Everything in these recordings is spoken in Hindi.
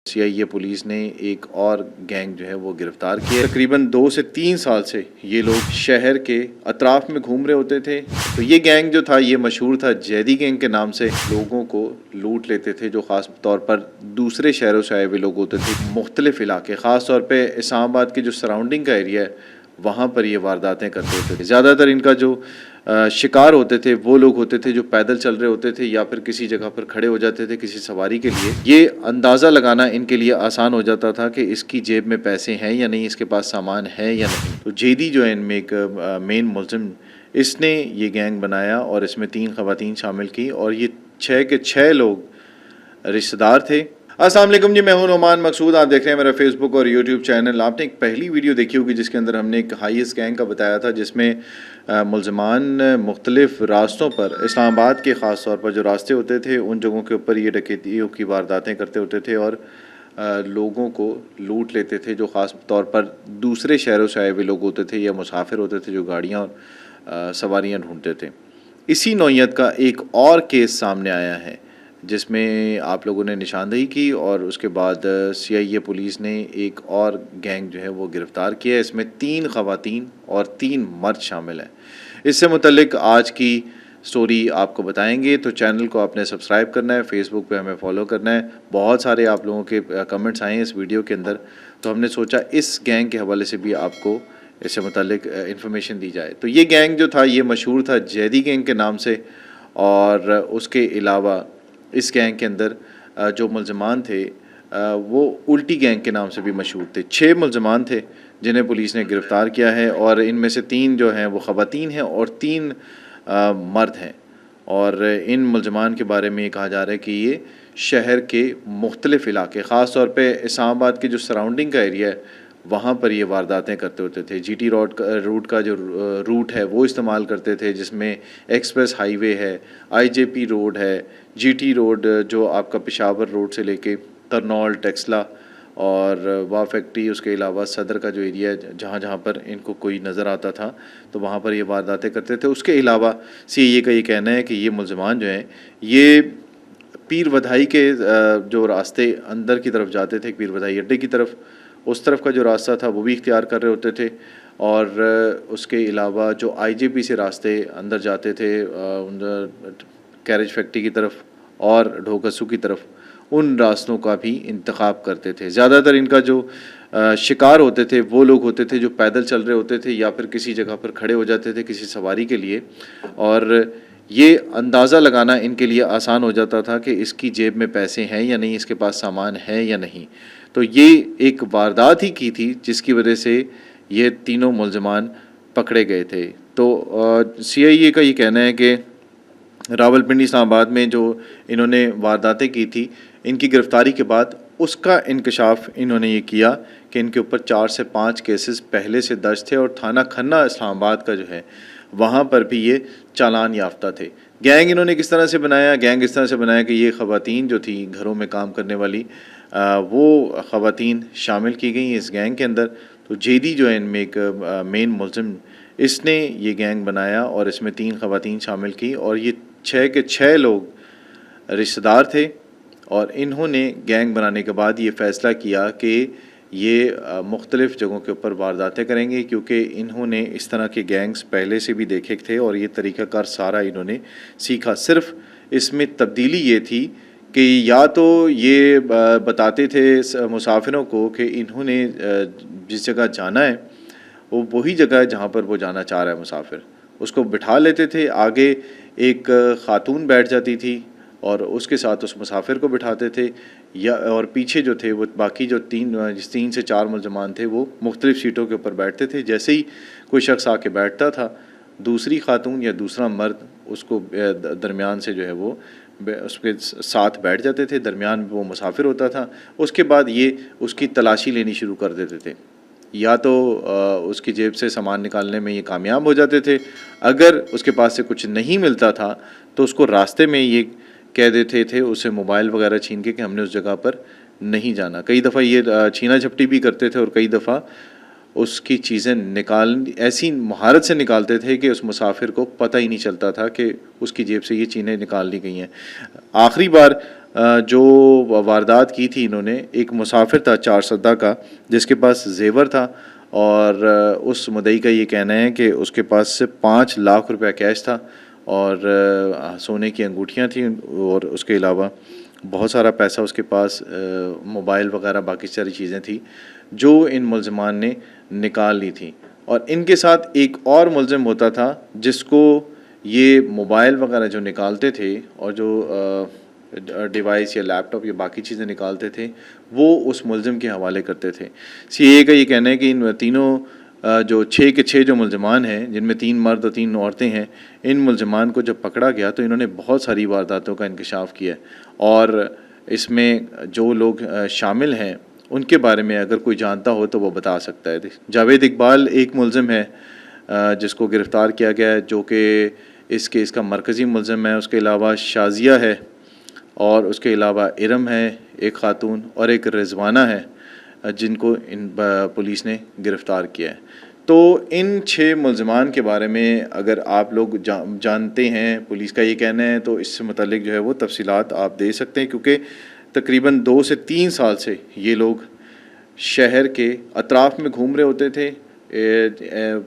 सीआईए पुलिस ने एक और गैंग जो है वो गिरफ्तार किया। तकरीबन 2 से 3 साल से ये लोग शहर के अतराफ में घूम रहे होते थे। तो ये गैंग जो था ये मशहूर था जैदी गैंग के नाम से। लोगों को लूट लेते थे जो ख़ास तौर पर दूसरे शहरों से आए हुए लोग होते थे। मुख्तलिफ इलाके ख़ास तौर पर इस्लामाबाद के जो सराउंडिंग का एरिया है वहाँ पर ये वारदातें करते होते थे। ज़्यादातर इनका जो शिकार होते थे वो लोग होते थे जो पैदल चल रहे होते थे या फिर किसी जगह पर खड़े हो जाते थे किसी सवारी के लिए। ये अंदाज़ा लगाना इनके लिए आसान हो जाता था कि इसकी जेब में पैसे हैं या नहीं, इसके पास सामान है या नहीं। तो जेदी जो है इनमें एक मेन मुलजिम, इसने ये गैंग बनाया और इसमें 3 ख़वातीन शामिल की और ये 6 के 6 लोग रिश्तेदार थे। अस्सलाम वालेकुम जी, मैं हूं नोमान मकसूद। आप देख रहे हैं मेरा फेसबुक और यूट्यूब चैनल। आपने एक पहली वीडियो देखी होगी जिसके अंदर हमने एक हाईएस्ट गैंग का बताया था जिसमें मुलजमान मुख्तलिफ रास्तों पर इस्लामाबाद के ख़ास तौर पर जो रास्ते होते थे उन जगहों के ऊपर ये डकैतियों की वारदातें करते होते थे और लोगों को लूट लेते थे जो ख़ास तौर पर दूसरे शहरों से आए हुए लोग होते थे या मुसाफिर होते थे जो गाड़ियाँ और सवारियाँ ढूँढते थे। इसी नौइयत का एक और केस सामने आया है जिसमें आप लोगों ने निशानदेही की और उसके बाद सीआईए पुलिस ने एक और गैंग जो है वो गिरफ़्तार किया है। इसमें 3 ख़वातीन और 3 मर्द शामिल हैं। इससे मुतल्लिक आज की स्टोरी आपको बताएंगे। तो चैनल को आपने सब्सक्राइब करना है, फेसबुक पे हमें फॉलो करना है। बहुत सारे आप लोगों के कमेंट्स आए हैं इस वीडियो के अंदर, तो हमने सोचा इस गैंग के हवाले से भी आपको इससे मुतल्लिक इंफॉर्मेशन दी जाए। तो ये गैंग जो था ये मशहूर था जैदी गैंग के नाम से और उसके अलावा इस गैंग के अंदर जो मुलजमान थे वो उल्टी गैंग के नाम से भी मशहूर थे। 6 मुलजमान थे जिन्हें पुलिस ने गिरफ़्तार किया है और इनमें से 3 जो हैं वो ख़वातीन हैं और 3 मर्द हैं। और इन मुलजमान के बारे में ये कहा जा रहा है कि ये शहर के मुख्तलिफ इलाके ख़ास तौर पे इस्लामाबाद के जो सराउंडिंग का एरिया है वहाँ पर ये वारदातें करते होते थे। जीटी रूट का जो रूट है वो इस्तेमाल करते थे जिसमें एक्सप्रेस हाईवे है, आईजेपी रोड है, जीटी रोड जो आपका पेशावर रोड से लेके तरनौल, टेक्सला और वाह फैक्ट्री, उसके अलावा सदर का जो एरिया है जहाँ जहाँ पर इनको कोई नज़र आता था तो वहाँ पर ये वारदातें करते थे। उसके अलावा सीआईए का ये कहना है कि ये मुलजमान जो हैं ये पीर बधाई के जो रास्ते अंदर की तरफ जाते थे, पीर बधाई अड्डे की तरफ, उस तरफ का जो रास्ता था वो भी इख्तियार कर रहे होते थे। और उसके अलावा जो आईजेपी से रास्ते अंदर जाते थे कैरेज फैक्ट्री की तरफ और ढोकसू की तरफ, उन रास्तों का भी इंतखाब करते थे। ज़्यादातर इनका जो शिकार होते थे वो लोग होते थे जो पैदल चल रहे होते थे या फिर किसी जगह पर खड़े हो जाते थे किसी सवारी के लिए। और ये अंदाज़ा लगाना इनके लिए आसान हो जाता था कि इसकी जेब में पैसे हैं या नहीं, इसके पास सामान है या नहीं। तो ये एक वारदात ही की थी जिसकी वजह से ये तीनों मुलजमान पकड़े गए थे। तो सीआईए का ये कहना है कि रावलपिंडी इस्लामाबाद में जो इन्होंने वारदातें की थी, इनकी गिरफ़्तारी के बाद उसका इंकशाफ इन्होंने ये किया कि इनके ऊपर 4 से 5 केसेस पहले से दर्ज थे और थाना खन्ना इस्लामाबाद का जो है वहाँ पर भी ये चालान याफ्ता थे। गैंग इन्होंने किस तरह से बनाया? गैंग इस तरह से बनाया कि ये ख़वातीन जो थी घरों में काम करने वाली वो ख़वातीन शामिल की गई इस गैंग के अंदर। तो जेदी जो है इनमें एक मेन मुलजिम, इसने ये गैंग बनाया और इसमें 3 ख़वातीन शामिल की और ये 6 के 6 लोग रिश्तेदार थे। और इन्होंने गैंग बनाने के बाद ये फ़ैसला किया कि ये मुख्तलिफ़ जगहों के ऊपर वारदातें करेंगे क्योंकि इन्होंने इस तरह के गैंग्स पहले से भी देखे थे और ये तरीक़ाकार सारा इन्होंने सीखा। सिर्फ़ इसमें तब्दीली ये थी कि या तो ये बताते थे मुसाफिरों को कि इन्होंने जिस जगह जाना है वो वही जगह है जहाँ पर वो जाना चाह रहा है मुसाफिर, उसको बिठा लेते थे। आगे एक खातून बैठ जाती थी और उसके साथ उस मुसाफिर को बिठाते थे या और पीछे जो थे वो बाकी जो 3 से 4 मुलजमान थे वो मुख्तलिफ़ सीटों के ऊपर बैठते थे। जैसे ही कोई शख्स आके बैठता था दूसरी खातून या दूसरा मर्द उसको दरमियान से जो है वो उसके साथ बैठ जाते थे, दरमियान में वो मुसाफिर होता था। उसके बाद ये उसकी तलाशी लेनी शुरू कर देते थे। या तो उसकी जेब से सामान निकालने में ये कामयाब हो जाते थे, अगर उसके पास से कुछ नहीं मिलता था तो उसको रास्ते में ये कह देते थे उसे मोबाइल वगैरह छीन के कि हमने उस जगह पर नहीं जाना। कई दफ़ा ये छीना झपटी भी करते थे और कई दफ़ा उसकी चीज़ें ऐसी महारत से निकालते थे कि उस मुसाफिर को पता ही नहीं चलता था कि उसकी जेब से ये चीज़ें निकाल ली गई हैं। आखिरी बार जो वारदात की थी इन्होंने, एक मुसाफिर था चारसद्दा का जिसके पास जेवर था और उस मुद्दई का ये कहना है कि उसके पास से 5 लाख रुपया कैश था और सोने की अंगूठियाँ थी और उसके अलावा बहुत सारा पैसा उसके पास, मोबाइल वगैरह बाकी सारी चीज़ें थी जो इन मुलज़मान ने निकाल ली थी। और इनके साथ एक और मुलज़िम होता था जिसको ये मोबाइल वगैरह जो निकालते थे और जो डिवाइस या लैपटॉप या बाकी चीज़ें निकालते थे वो उस मुलज़िम के हवाले करते थे। सीए का ये कहना है कि इन तीनों जो 6 के 6 जो मुलज़मान हैं जिनमें 3 मर्द और 3 औरतें हैं, इन मुलज़मान को जब पकड़ा गया तो इन्होंने बहुत सारी वारदातों का इंकशाफ किया और इसमें जो लोग शामिल हैं उनके बारे में अगर कोई जानता हो तो वो बता सकता है। जावेद इकबाल एक मुलज़िम है जिसको गिरफ़्तार किया गया है जो कि इस केस का मरकज़ी मुलज़िम है। उसके अलावा शाज़िया है और उसके अलावा इरम है एक ख़ातून और एक रिज़वाना है जिनको इन पुलिस ने गिरफ़्तार किया है। तो इन 6 मुलज़मान के बारे में अगर आप लोग जानते हैं, पुलिस का ये कहना है, तो इससे मुतल्लिक जो है वो तफ़सीलात आप दे सकते हैं क्योंकि तकरीबन 2 से 3 साल से ये लोग शहर के अतराफ़ में घूम रहे होते थे।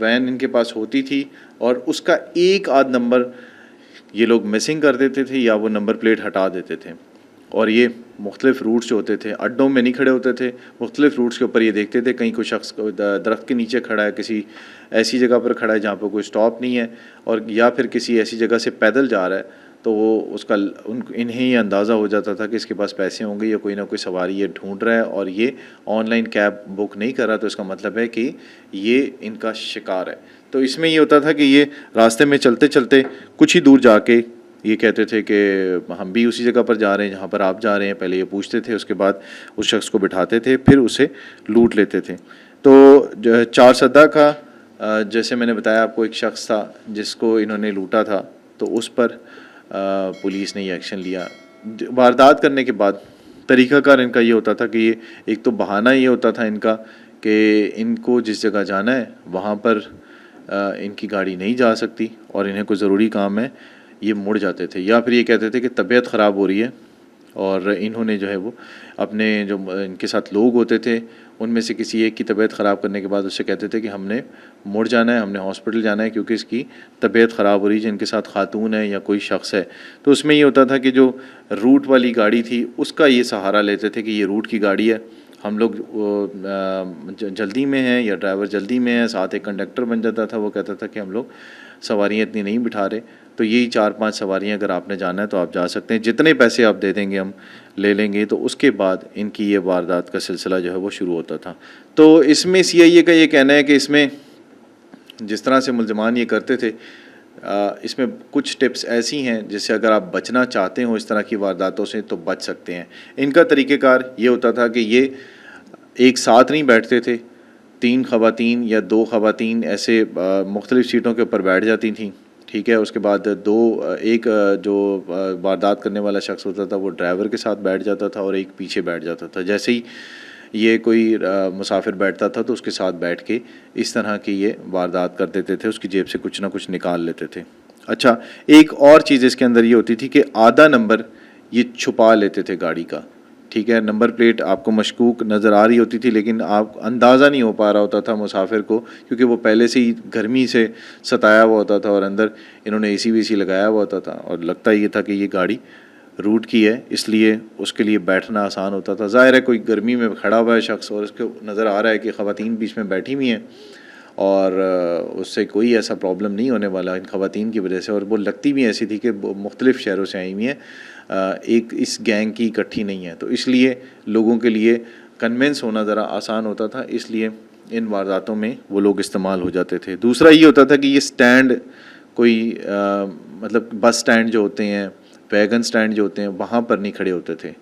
वैन इनके पास होती थी और उसका एक आध नंबर ये लोग मिसिंग कर देते थे या वो नंबर प्लेट हटा देते थे और ये मुख्तलिफ़ रूट्स जो होते थे, अड्डों में नहीं खड़े होते थे, मुख्तलिफ़ रूट्स के ऊपर ये देखते थे कहीं कोई शख्स दरख्त के नीचे खड़ा है, किसी ऐसी जगह पर खड़ा है जहाँ पर कोई स्टॉप नहीं है और या फिर किसी ऐसी जगह से पैदल जा रहा है तो वो उसका इन्हें ये अंदाज़ा हो जाता था कि इसके पास पैसे होंगे या कोई ना कोई सवारी ये ढूंढ रहा है और ये ऑनलाइन कैब बुक नहीं कर रहा, तो इसका मतलब है कि ये इनका शिकार है। तो इसमें ये होता था कि ये रास्ते में चलते चलते कुछ ही दूर जाके ये कहते थे कि हम भी उसी जगह पर जा रहे हैं जहाँ पर आप जा रहे हैं। पहले ये पूछते थे, उसके बाद उस शख्स को बिठाते थे, फिर उसे लूट लेते थे। तो चारसद्दा का जैसे मैंने बताया आपको एक शख्स था जिसको इन्होंने लूटा था, तो उस पर पुलिस ने ये एक्शन लिया। वारदात करने के बाद तरीक़ाकार इनका ये होता था कि ये एक तो बहाना ये होता था इनका कि इनको जिस जगह जाना है वहाँ पर इनकी गाड़ी नहीं जा सकती और इन्हें कोई ज़रूरी काम है, ये मुड़ जाते थे या फिर ये कहते थे कि तबीयत ख़राब हो रही है और इन्होंने जो है वो अपने जो इनके साथ लोग होते थे उनमें से किसी एक की तबीयत ख़राब करने के बाद उससे कहते थे कि हमने मुड़ जाना है, हमने हॉस्पिटल जाना है क्योंकि इसकी तबीयत ख़राब हो रही है, जिनके साथ खातून है या कोई शख्स है। तो उसमें ये होता था कि जो रूट वाली गाड़ी थी उसका ये सहारा लेते थे कि ये रूट की गाड़ी है, हम लोग जल्दी में हैं या ड्राइवर जल्दी में है, साथ एक कंडक्टर बन जाता था, वो कहता था कि हम लोग सवारियाँ इतनी नहीं बिठा रहे, तो यही 4-5 सवारियाँ अगर आपने जाना है तो आप जा सकते हैं, जितने पैसे आप दे देंगे हम ले लेंगे। तो उसके बाद इनकी ये वारदात का सिलसिला जो है वो शुरू होता था। तो इसमें सीआईए का ये कहना है कि इसमें जिस तरह से मुलज़मान ये करते थे, इसमें कुछ टिप्स ऐसी हैं जिससे अगर आप बचना चाहते हो इस तरह की वारदातों से तो बच सकते हैं। इनका तरीक़ेकार ये होता था कि ये एक साथ नहीं बैठते थे, 3 ख़वातीन या 2 ख़वातीन ऐसे मुख्तलिफ़ सीटों के ऊपर बैठ जाती थीं, ठीक है। उसके बाद एक जो वारदात करने वाला शख्स होता था वो ड्राइवर के साथ बैठ जाता था और एक पीछे बैठ जाता था। जैसे ही ये कोई मुसाफिर बैठता था तो उसके साथ बैठ के इस तरह की ये वारदात कर देते थे, उसकी जेब से कुछ ना कुछ निकाल लेते थे। अच्छा, एक और चीज़ इसके अंदर ये होती थी कि आधा नंबर ये छुपा लेते थे गाड़ी का, ठीक है। नंबर प्लेट आपको मशकूक नज़र आ रही होती थी लेकिन आप अंदाज़ा नहीं हो पा रहा होता था मुसाफिर को, क्योंकि वो पहले से ही गर्मी से सताया हुआ होता था और अंदर इन्होंने एसी वेसी लगाया हुआ होता था और लगता ये था कि ये गाड़ी रूट की है, इसलिए उसके लिए बैठना आसान होता था। ज़ाहिर है कोई गर्मी में खड़ा हुआ है शख्स और उसको नज़र आ रहा है कि ख़वातीन बीच में बैठी हुई हैं और उससे कोई ऐसा प्रॉब्लम नहीं होने वाला इन ख़वातीन की वजह से, और वो लगती भी ऐसी थी कि मुख्तलिफ़ शहरों से आई हुई हैं, एक इस गैंग की इकट्ठी नहीं है, तो इसलिए लोगों के लिए कन्विंस होना ज़रा आसान होता था, इसलिए इन वारदातों में वो लोग इस्तेमाल हो जाते थे। दूसरा ये होता था कि ये स्टैंड कोई मतलब बस स्टैंड जो होते हैं, वैगन स्टैंड जो होते हैं, वहाँ पर नहीं खड़े होते थे।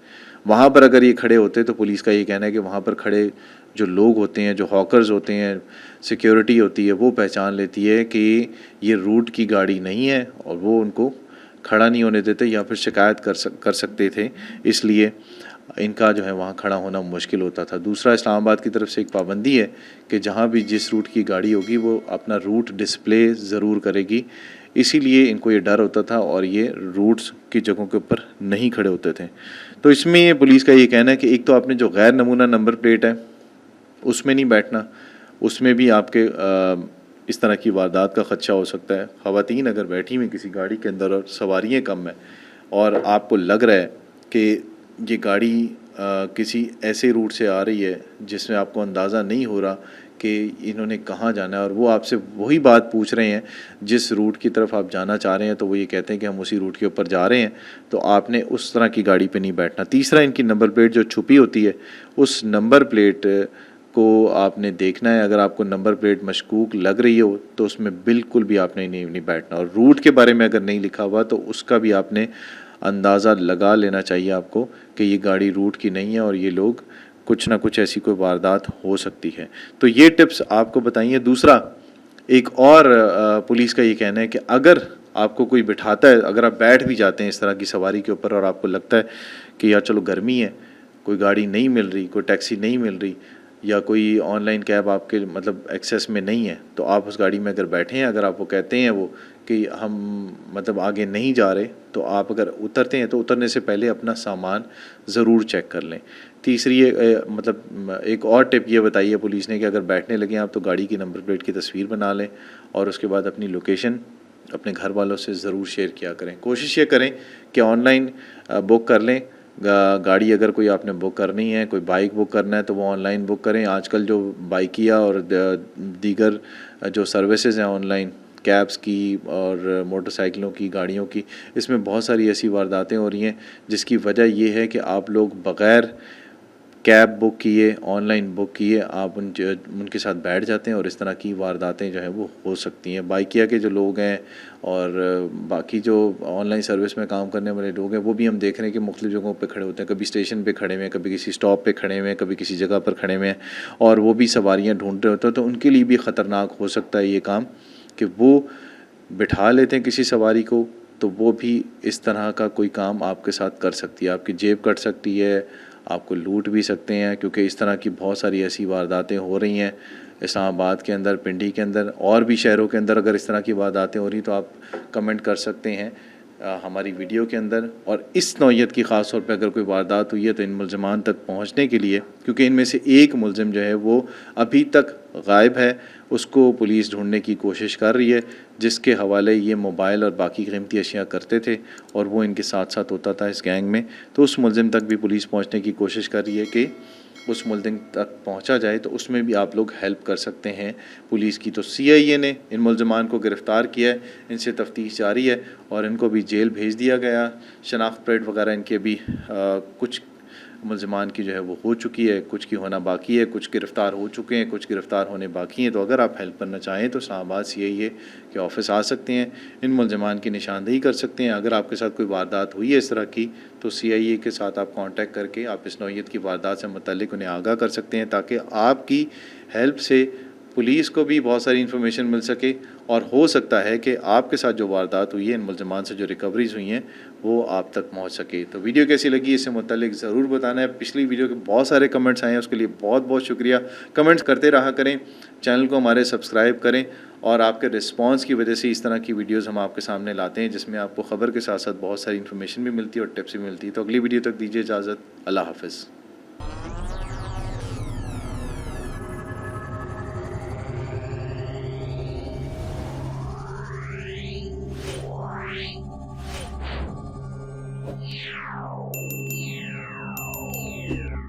वहाँ पर अगर ये खड़े होते तो पुलिस का ये कहना है कि वहाँ पर खड़े जो लोग होते हैं, जो हॉकर्स होते हैं, सिक्योरिटी होती है, वो पहचान लेती है कि ये रूट की गाड़ी नहीं है और वो उनको खड़ा नहीं होने देते या फिर शिकायत कर सकते थे, इसलिए इनका जो है वहाँ खड़ा होना मुश्किल होता था। दूसरा, इस्लामाबाद की तरफ से एक पाबंदी है कि जहाँ भी जिस रूट की गाड़ी होगी वो अपना रूट डिस्प्ले ज़रूर करेगी। इसीलिए इनको ये डर होता था और ये रूट्स की जगहों के ऊपर नहीं खड़े होते थे। तो इसमें पुलिस का ये कहना है कि एक तो आपने जो गैर नमूना नंबर प्लेट है उसमें नहीं बैठना, उसमें भी आपके इस तरह की वारदात का ख़दशा हो सकता है। ख़वातीन अगर बैठी हुई किसी गाड़ी के अंदर और सवारियाँ कम हैं और आपको लग रहा है कि ये गाड़ी किसी ऐसे रूट से आ रही है जिसमें आपको अंदाज़ा नहीं हो रहा कि इन्होंने कहाँ जाना है और वो आपसे वही बात पूछ रहे हैं जिस रूट की तरफ आप जाना चाह रहे हैं, तो वो ये कहते हैं कि हम उसी रूट के ऊपर जा रहे हैं, तो आपने उस तरह की गाड़ी पे नहीं बैठना। तीसरा, इनकी नंबर प्लेट जो छुपी होती है उस नंबर प्लेट को आपने देखना है। अगर आपको नंबर प्लेट मशकूक लग रही हो तो उसमें बिल्कुल भी आपने नहीं बैठना, और रूट के बारे में अगर नहीं लिखा हुआ तो उसका भी आपने अंदाज़ा लगा लेना चाहिए आपको कि ये गाड़ी रूट की नहीं है और ये लोग कुछ ना कुछ ऐसी कोई वारदात हो सकती है। तो ये टिप्स आपको बताइए। दूसरा, एक और पुलिस का ये कहना है कि अगर आपको कोई बिठाता है, अगर आप बैठ भी जाते हैं इस तरह की सवारी के ऊपर और आपको लगता है कि यार चलो गर्मी है, कोई गाड़ी नहीं मिल रही, कोई टैक्सी नहीं मिल रही या कोई ऑनलाइन कैब आपके मतलब एक्सेस में नहीं है, तो आप उस गाड़ी में अगर बैठे हैं, अगर आपको कहते हैं वो कि हम मतलब आगे नहीं जा रहे, तो आप अगर उतरते हैं तो उतरने से पहले अपना सामान ज़रूर चेक कर लें। तीसरी मतलब एक और टिप ये बताई है पुलिस ने कि अगर बैठने लगे आप तो गाड़ी की नंबर प्लेट की तस्वीर बना लें और उसके बाद अपनी लोकेशन अपने घर वालों से ज़रूर शेयर किया करें। कोशिश ये करें कि ऑनलाइन बुक कर लें। गाड़ी अगर कोई आपने बुक करनी है, कोई बाइक बुक करना है तो वो ऑनलाइन बुक करें। आजकल जो बाइकिया और दीगर जो सर्विसेज हैं ऑनलाइन, कैब्स की और मोटरसाइकिलों की, गाड़ियों की, इसमें बहुत सारी ऐसी वारदातें हो रही हैं जिसकी वजह ये है कि आप लोग बग़ैर कैब बुक किए, ऑनलाइन बुक किए, आप उनके साथ बैठ जाते हैं और इस तरह की वारदातें जो हैं वो हो सकती हैं। बाइकिया के जो लोग हैं और बाकी जो ऑनलाइन सर्विस में काम करने वाले लोग हैं वो भी हम देख रहे हैं कि मुख्तलिफ़ जगहों पे खड़े होते हैं। कभी स्टेशन पे खड़े हुए हैं, कभी किसी स्टॉप पे खड़े हुए हैं, कभी किसी जगह पर खड़े हुए हैं और वो भी सवारियाँ ढूंढ रहे होते हैं। तो उनके लिए भी ख़तरनाक हो सकता है ये काम कि वो बिठा लेते हैं किसी सवारी को, तो वो भी इस तरह का कोई काम आपके साथ कर सकती है। आपकी जेब कट सकती है, आपको लूट भी सकते हैं, क्योंकि इस तरह की बहुत सारी ऐसी वारदातें हो रही हैं इस्लामाबाद के अंदर, पिंडी के अंदर और भी शहरों के अंदर। अगर इस तरह की वारदातें हो रही तो आप कमेंट कर सकते हैं हमारी वीडियो के अंदर। और इस नौइयत की ख़ास तौर पे अगर कोई वारदात हुई है तो इन मुलज़मान तक पहुंचने के लिए, क्योंकि इनमें से एक मुलज़िम जो है वो अभी तक गायब है, उसको पुलिस ढूंढने की कोशिश कर रही है, जिसके हवाले ये मोबाइल और बाकी कीमती अशिया करते थे और वो इनके साथ साथ होता था इस गैंग में। तो उस मुलज़िम तक भी पुलिस पहुँचने की कोशिश कर रही है कि उस मुलज़िम तक पहुंचा जाए, तो उसमें भी आप लोग हेल्प कर सकते हैं पुलिस की। तो CIA ने इन मुलज़मान को गिरफ़्तार किया है, इनसे तफ्तीश जारी है और इनको भी जेल भेज दिया गया। शनाख्त प्लेट वगैरह इनके भी कुछ मुलज़मान की जो है वो हो चुकी है, कुछ की होना बाकी है, कुछ गिरफ़्तार हो चुके हैं, कुछ गिरफ़्तार होने बाकी हैं। तो अगर आप हेल्प करना चाहें तो इस्लामाबाद CIA के ऑफ़िस आ सकते हैं, इन मुलज़मान की निशानदेही कर सकते हैं। अगर आपके साथ कोई वारदात हुई है इस तरह की तो CIA के साथ आप कांटेक्ट करके आप इस नौइयत की वारदात से मुतल्लिक़ उन्हें आगाह कर सकते हैं, ताकि आपकी हेल्प से पुलिस को भी बहुत सारी इन्फॉर्मेशन मिल सके और हो सकता है कि आपके साथ जो वारदात हुई है, इन मुलज़मान से जो रिकवरीज़ हुई हैं वो आप तक पहुंच सके। तो वीडियो कैसी लगी इससे मुतल्लिक़ ज़रूर बताना है। पिछली वीडियो के बहुत सारे कमेंट्स आए हैं, उसके लिए बहुत बहुत शुक्रिया। कमेंट्स करते रहा करें, चैनल को हमारे सब्सक्राइब करें और आपके रिस्पॉन्स की वजह से इस तरह की वीडियोज़ हम आपके सामने लाते हैं जिसमें आपको ख़बर के साथ साथ बहुत सारी इन्फॉर्मेशन भी मिलती है और टिप्स भी मिलती है। तो अगली वीडियो तक दीजिए इजाज़त। अल्लाह हाफ़िज़।